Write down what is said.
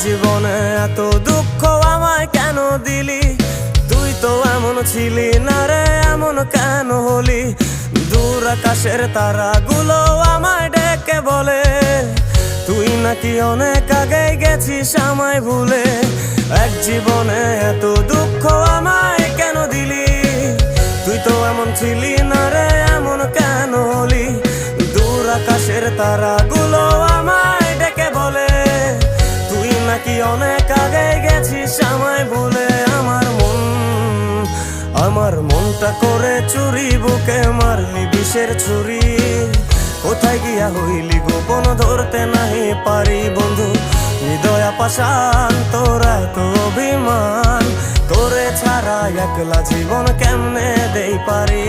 জীবনে এত দুঃখ আমায় কেন দিলি? তুই তো এমন ছিলি না রে, এমন কেন হলি? দূর আকাশের তারাগুলো আমায় ডেকে বলে তুই নাকি অনেক আগে গেছিস আমায় ভুলে। এক জীবনে এত দুঃখ আমায় কেন দিলি? তুই তো এমন ছিলি না রে, এমন কেন হলি? দূর আকাশের তারাগুলো আমায় ডেকে বলে তুই নাকি অনেক আগে গেছিস আমায় ভুলে। আমার মনটা করে চুরি, বুকে মারলি বিষের ছুরি। কোথায় গিয়া হইলি গোপন ধরতে নাহি পারি বন্ধু। হৃদয় পাষাণ তোর এত অভিমান, তোরে ছাড়া একলা জীবন কেমনে দেই পারি?